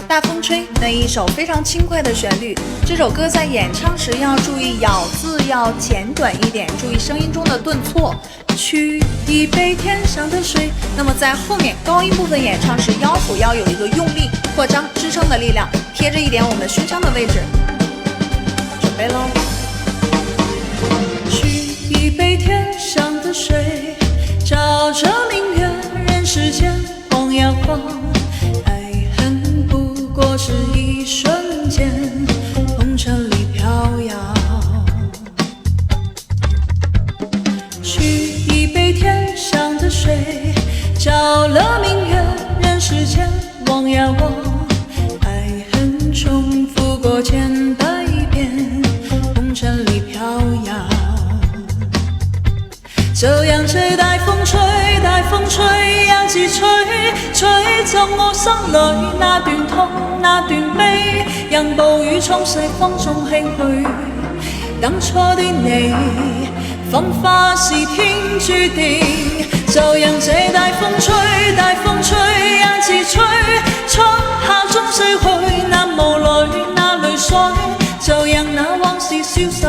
大风吹，那一首非常轻快的旋律。这首歌在演唱时要注意咬字要简短一点，注意声音中的顿挫。取一杯天上的水。那么在后面高音部分演唱时，腰腹要有一个用力、扩张、支撑的力量，贴着一点我们的胸腔的位置。准备喽！取一杯天上的水，照着明月，人世间晃呀晃。爱恨不过是一瞬间，红尘里飘摇。取一杯天上的水，照了明月，人世间望呀望。爱恨重复过千百遍，红尘里飘摇。这样借大風吹，大風吹，讓自吹，吹走我心裏那段痛，那段悲，讓暴雨沖洗風中輕許。當初的你，繁花是天注定。就讓這大風吹，大風吹，讓自吹，春夏中逝去，那無淚，那淚水，就讓那往事消失。